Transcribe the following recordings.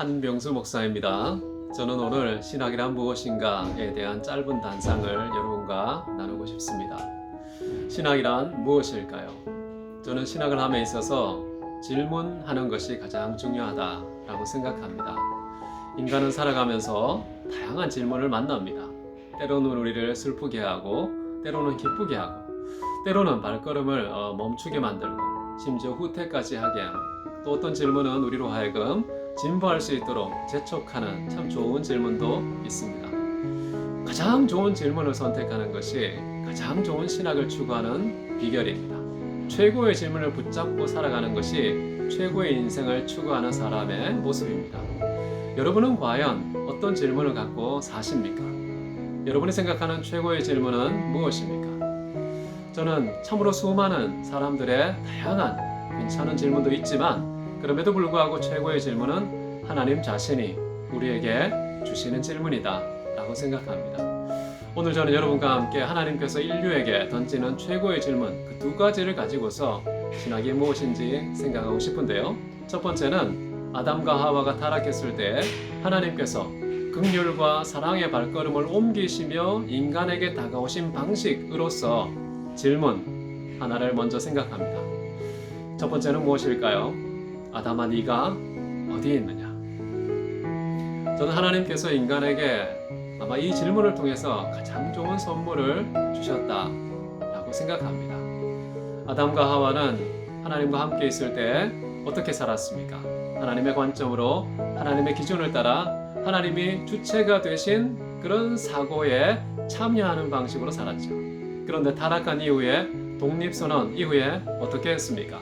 한병수 목사입니다. 저는 오늘 신학이란 무엇인가에 대한 짧은 단상을 여러분과 나누고 싶습니다. 신학이란 무엇일까요? 저는 신학을 함에 있어서 질문하는 것이 가장 중요하다라고 생각합니다. 인간은 살아가면서 다양한 질문을 만납니다. 때로는 우리를 슬프게 하고, 때로는 기쁘게 하고, 때로는 발걸음을 멈추게 만들고, 심지어 후퇴까지 하게 하는, 또 어떤 질문은 우리로 하여금 진보할 수 있도록 재촉하는 참 좋은 질문도 있습니다. 가장 좋은 질문을 선택하는 것이 가장 좋은 신학을 추구하는 비결입니다. 최고의 질문을 붙잡고 살아가는 것이 최고의 인생을 추구하는 사람의 모습입니다. 여러분은 과연 어떤 질문을 갖고 사십니까? 여러분이 생각하는 최고의 질문은 무엇입니까? 저는 참으로 수많은 사람들의 다양한 괜찮은 질문도 있지만 그럼에도 불구하고 최고의 질문은 하나님 자신이 우리에게 주시는 질문이다 라고 생각합니다. 오늘 저는 여러분과 함께 하나님께서 인류에게 던지는 최고의 질문 그 두 가지를 가지고서 신학이 무엇인지 생각하고 싶은데요. 첫 번째는 아담과 하와가 타락했을 때 하나님께서 긍휼과 사랑의 발걸음을 옮기시며 인간에게 다가오신 방식으로서 질문 하나를 먼저 생각합니다. 첫 번째는 무엇일까요? 아담아, 네가 어디에 있느냐? 저는 하나님께서 인간에게 아마 이 질문을 통해서 가장 좋은 선물을 주셨다라고 생각합니다. 아담과 하와는 하나님과 함께 있을 때 어떻게 살았습니까? 하나님의 관점으로 하나님의 기준을 따라 하나님이 주체가 되신 그런 사고에 참여하는 방식으로 살았죠. 그런데 타락한 이후에 독립선언 이후에 어떻게 했습니까?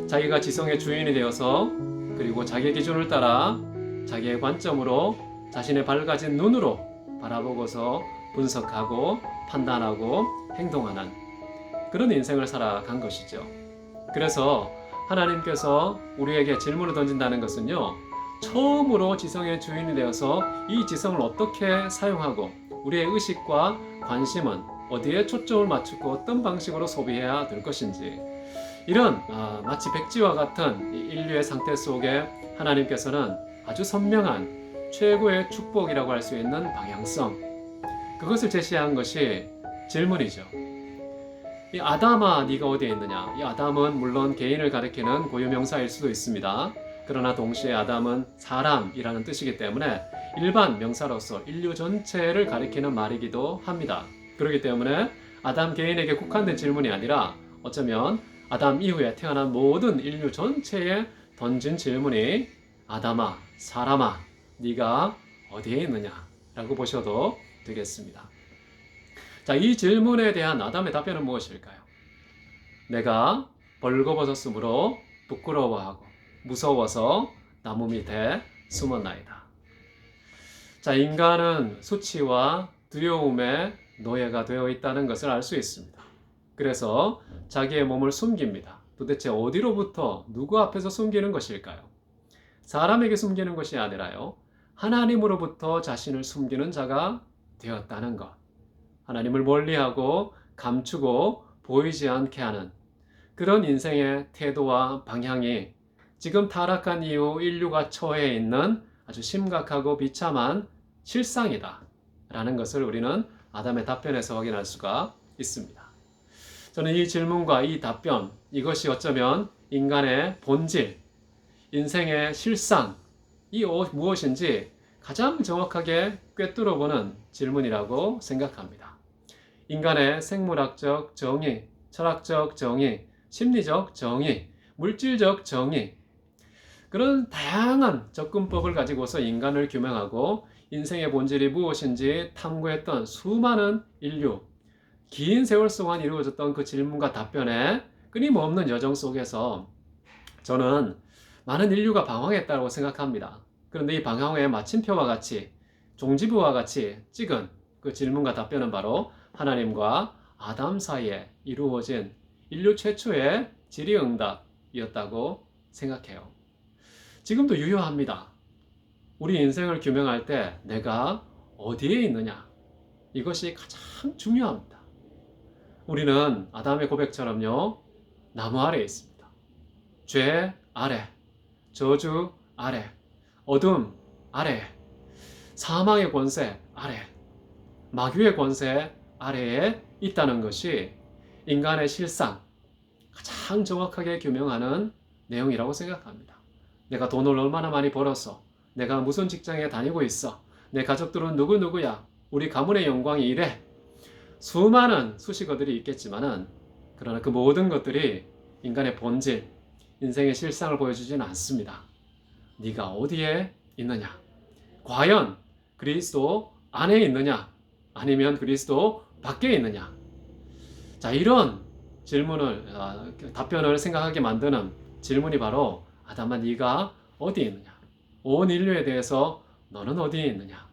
자기가 지성의 주인이 되어서 그리고 자기의 기준을 따라 자기의 관점으로 자신의 밝아진 눈으로 바라보고서 분석하고 판단하고 행동하는 그런 인생을 살아간 것이죠. 그래서 하나님께서 우리에게 질문을 던진다는 것은요, 처음으로 지성의 주인이 되어서 이 지성을 어떻게 사용하고 우리의 의식과 관심은 어디에 초점을 맞추고 어떤 방식으로 소비해야 될 것인지 이런 마치 백지와 같은 인류의 상태 속에 하나님께서는 아주 선명한 최고의 축복이라고 할 수 있는 방향성 그것을 제시한 것이 질문이죠. 이 아담아 네가 어디에 있느냐? 이 아담은 물론 개인을 가리키는 고유명사일 수도 있습니다. 그러나 동시에 아담은 사람이라는 뜻이기 때문에 일반 명사로서 인류 전체를 가리키는 말이기도 합니다. 그렇기 때문에 아담 개인에게 국한된 질문이 아니라 어쩌면 아담 이후에 태어난 모든 인류 전체에 던진 질문이 아담아, 사람아, 네가 어디에 있느냐? 라고 보셔도 되겠습니다. 자, 이 질문에 대한 아담의 답변은 무엇일까요? 내가 벌거벗었으므로 부끄러워하고 무서워서 나무 밑에 숨었나이다. 자, 인간은 수치와 두려움의 노예가 되어 있다는 것을 알 수 있습니다. 그래서 자기의 몸을 숨깁니다. 도대체 어디로부터 누구 앞에서 숨기는 것일까요? 사람에게 숨기는 것이 아니라요. 하나님으로부터 자신을 숨기는 자가 되었다는 것. 하나님을 멀리하고 감추고 보이지 않게 하는 그런 인생의 태도와 방향이 지금 타락한 이후 인류가 처해 있는 아주 심각하고 비참한 실상이다 라는 것을 우리는 아담의 답변에서 확인할 수가 있습니다. 저는 이 질문과 이 답변 이것이 어쩌면 인간의 본질, 인생의 실상 이 무엇인지 가장 정확하게 꿰뚫어보는 질문이라고 생각합니다. 인간의 생물학적 정의, 철학적 정의, 심리적 정의, 물질적 정의 그런 다양한 접근법을 가지고서 인간을 규명하고 인생의 본질이 무엇인지 탐구했던 수많은 인류 긴 세월 동안 이루어졌던 그 질문과 답변의 끊임없는 여정 속에서 저는 많은 인류가 방황했다고 생각합니다. 그런데 이 방황의 마침표와 같이 종지부와 같이 찍은 그 질문과 답변은 바로 하나님과 아담 사이에 이루어진 인류 최초의 질의응답이었다고 생각해요. 지금도 유효합니다. 우리 인생을 규명할 때 내가 어디에 있느냐 이것이 가장 중요합니다. 우리는 아담의 고백처럼요 나무 아래에 있습니다. 죄 아래, 저주 아래, 어둠 아래, 사망의 권세 아래, 마귀의 권세 아래에 있다는 것이 인간의 실상, 가장 정확하게 규명하는 내용이라고 생각합니다. 내가 돈을 얼마나 많이 벌었어? 내가 무슨 직장에 다니고 있어? 내 가족들은 누구누구야? 우리 가문의 영광이 이래? 수많은 수식어들이 있겠지만은, 그러나 그 모든 것들이 인간의 본질, 인생의 실상을 보여주지는 않습니다. 네가 어디에 있느냐? 과연 그리스도 안에 있느냐? 아니면 그리스도 밖에 있느냐? 자, 이런 질문을, 답변을 생각하게 만드는 질문이 바로 아담아, 네가 어디에 있느냐? 온 인류에 대해서 너는 어디에 있느냐?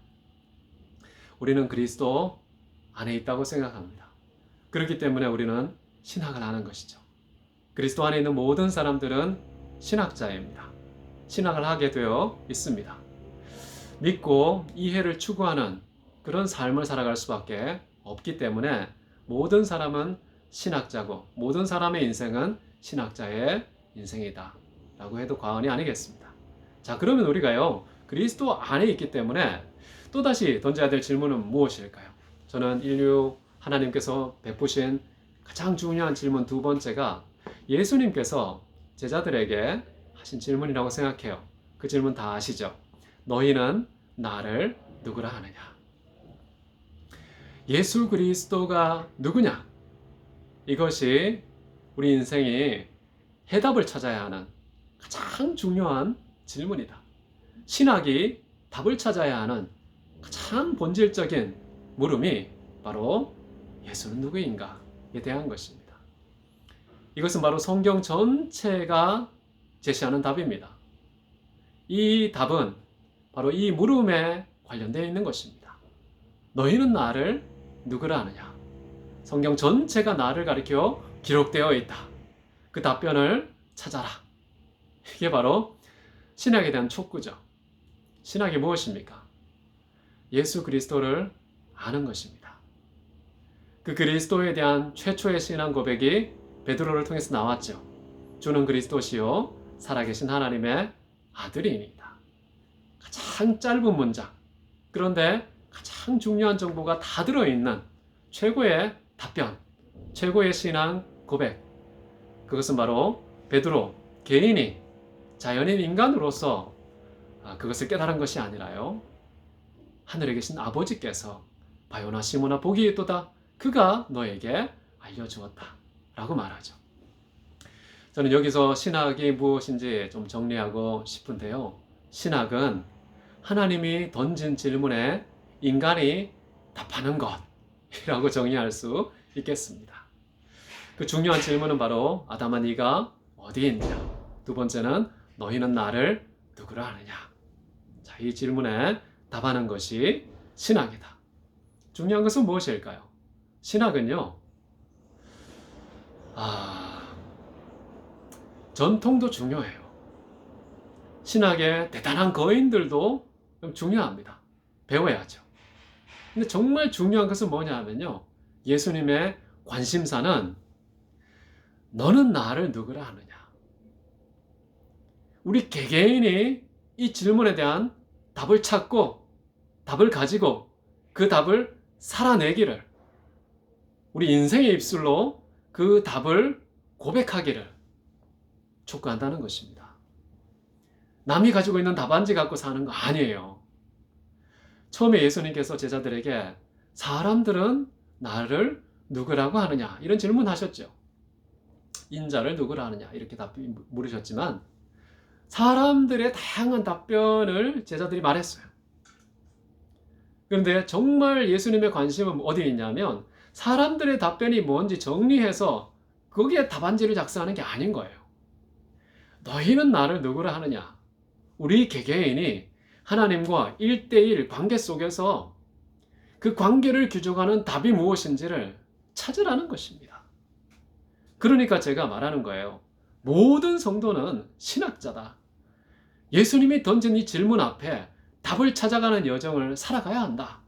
우리는 그리스도 안에 있다고 생각합니다. 그렇기 때문에 우리는 신학을 하는 것이죠. 그리스도 안에 있는 모든 사람들은 신학자입니다. 신학을 하게 되어 있습니다. 믿고 이해를 추구하는 그런 삶을 살아갈 수밖에 없기 때문에 모든 사람은 신학자고 모든 사람의 인생은 신학자의 인생이다 라고 해도 과언이 아니겠습니다. 자, 그러면 우리가요, 그리스도 안에 있기 때문에 또다시 던져야 될 질문은 무엇일까요? 저는 인류 하나님께서 베푸신 가장 중요한 질문 두 번째가 예수님께서 제자들에게 하신 질문이라고 생각해요. 그 질문 다 아시죠? 너희는 나를 누구라 하느냐? 예수 그리스도가 누구냐? 이것이 우리 인생이 해답을 찾아야 하는 가장 중요한 질문이다. 신학이 답을 찾아야 하는 가장 본질적인 물음이 바로 예수는 누구인가에 대한 것입니다. 이것은 바로 성경 전체가 제시하는 답입니다. 이 답은 바로 이 물음에 관련되어 있는 것입니다. 너희는 나를 누구라 하느냐? 성경 전체가 나를 가리켜 기록되어 있다. 그 답변을 찾아라. 이게 바로 신학에 대한 촉구죠. 신학이 무엇입니까? 예수 그리스도를 아는 것입니다. 그 그리스도에 대한 최초의 신앙 고백이 베드로를 통해서 나왔죠. 주는 그리스도시요 살아계신 하나님의 아들이니이다. 가장 짧은 문장, 그런데 가장 중요한 정보가 다 들어있는 최고의 답변, 최고의 신앙 고백, 그것은 바로 베드로 개인이 자연인 인간으로서 그것을 깨달은 것이 아니라요, 하늘에 계신 아버지께서 바요나 시모나 복이 있도다, 그가 너에게 알려주었다 라고 말하죠. 저는 여기서 신학이 무엇인지 좀 정리하고 싶은데요, 신학은 하나님이 던진 질문에 인간이 답하는 것이라고 정의할 수 있겠습니다. 그 중요한 질문은 바로 아담아 네가 어디에 있느냐, 두 번째는 너희는 나를 누구라 하느냐. 자, 이 질문에 답하는 것이 신학이다. 중요한 것은 무엇일까요? 신학은요, 전통도 중요해요. 신학의 대단한 거인들도 중요합니다. 배워야죠. 근데 정말 중요한 것은 뭐냐 하면요, 예수님의 관심사는 너는 나를 누구라 하느냐. 우리 개개인이 이 질문에 대한 답을 찾고 답을 가지고 그 답을 살아내기를, 우리 인생의 입술로 그 답을 고백하기를 촉구한다는 것입니다. 남이 가지고 있는 답안지 갖고 사는 거 아니에요. 처음에 예수님께서 제자들에게 사람들은 나를 누구라고 하느냐 이런 질문하셨죠. 인자를 누구라 하느냐 이렇게 물으셨지만 사람들의 다양한 답변을 제자들이 말했어요. 그런데 정말 예수님의 관심은 어디에 있냐면 사람들의 답변이 뭔지 정리해서 거기에 답안지를 작성하는 게 아닌 거예요. 너희는 나를 누구라 하느냐. 우리 개개인이 하나님과 1대1 관계 속에서 그 관계를 규정하는 답이 무엇인지를 찾으라는 것입니다. 그러니까 제가 말하는 거예요. 모든 성도는 신학자다. 예수님이 던진 이 질문 앞에 답을 찾아가는 여정을 살아가야 한다.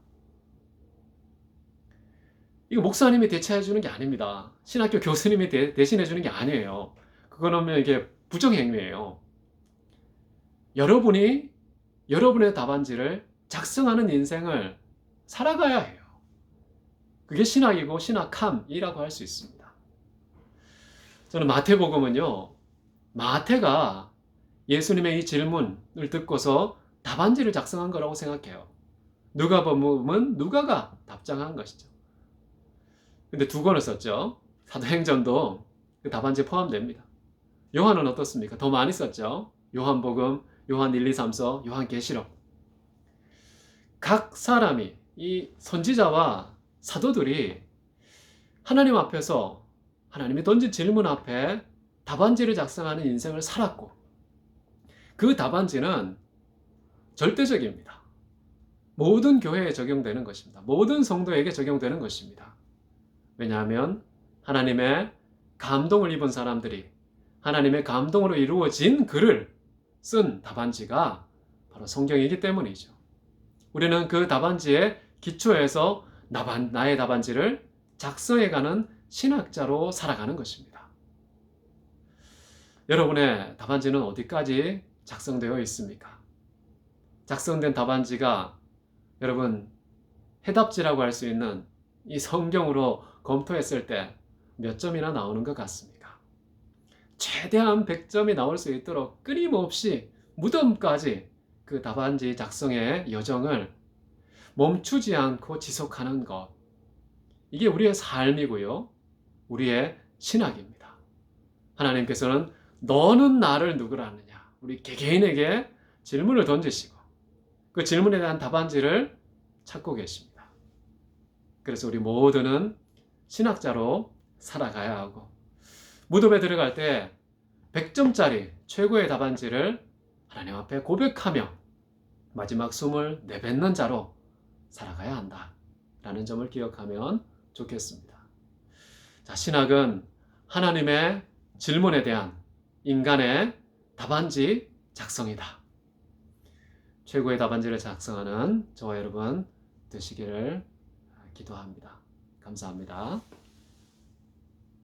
이거 목사님이 대체해 주는 게 아닙니다. 신학교 교수님이 대신해 주는 게 아니에요. 그거는 이게 부정행위예요. 여러분이 여러분의 답안지를 작성하는 인생을 살아가야 해요. 그게 신학이고 신학함이라고 할 수 있습니다. 저는 마태복음은요, 마태가 예수님의 이 질문을 듣고서 답안지를 작성한 거라고 생각해요. 누가복음은 누가가 답장한 것이죠. 근데 두 권을 썼죠. 사도행전도 그 답안지에 포함됩니다. 요한은 어떻습니까? 더 많이 썼죠. 요한복음, 요한 1, 2, 3서, 요한계시록. 각 사람이, 이 선지자와 사도들이 하나님 앞에서 하나님이 던진 질문 앞에 답안지를 작성하는 인생을 살았고, 그 답안지는 절대적입니다. 모든 교회에 적용되는 것입니다. 모든 성도에게 적용되는 것입니다. 왜냐하면 하나님의 감동을 입은 사람들이 하나님의 감동으로 이루어진 글을 쓴 답안지가 바로 성경이기 때문이죠. 우리는 그 답안지에 기초해서 나의 답안지를 작성해가는 신학자로 살아가는 것입니다. 여러분의 답안지는 어디까지 작성되어 있습니까? 작성된 답안지가 여러분 해답지라고 할 수 있는 이 성경으로 검토했을 때 몇 점이나 나오는 것 같습니까? 최대한 100점이 나올 수 있도록 끊임없이 무덤까지 그 답안지 작성의 여정을 멈추지 않고 지속하는 것, 이게 우리의 삶이고요, 우리의 신학입니다. 하나님께서는 너는 나를 누구라 하느냐, 우리 개개인에게 질문을 던지시고 그 질문에 대한 답안지를 찾고 계십니다. 그래서 우리 모두는 신학자로 살아가야 하고, 무덤에 들어갈 때 100점짜리 최고의 답안지를 하나님 앞에 고백하며 마지막 숨을 내뱉는 자로 살아가야 한다라는 점을 기억하면 좋겠습니다. 자, 신학은 하나님의 질문에 대한 인간의 답안지 작성이다. 최고의 답안지를 작성하는 저와 여러분 되시기를 기도합니다. 감사합니다.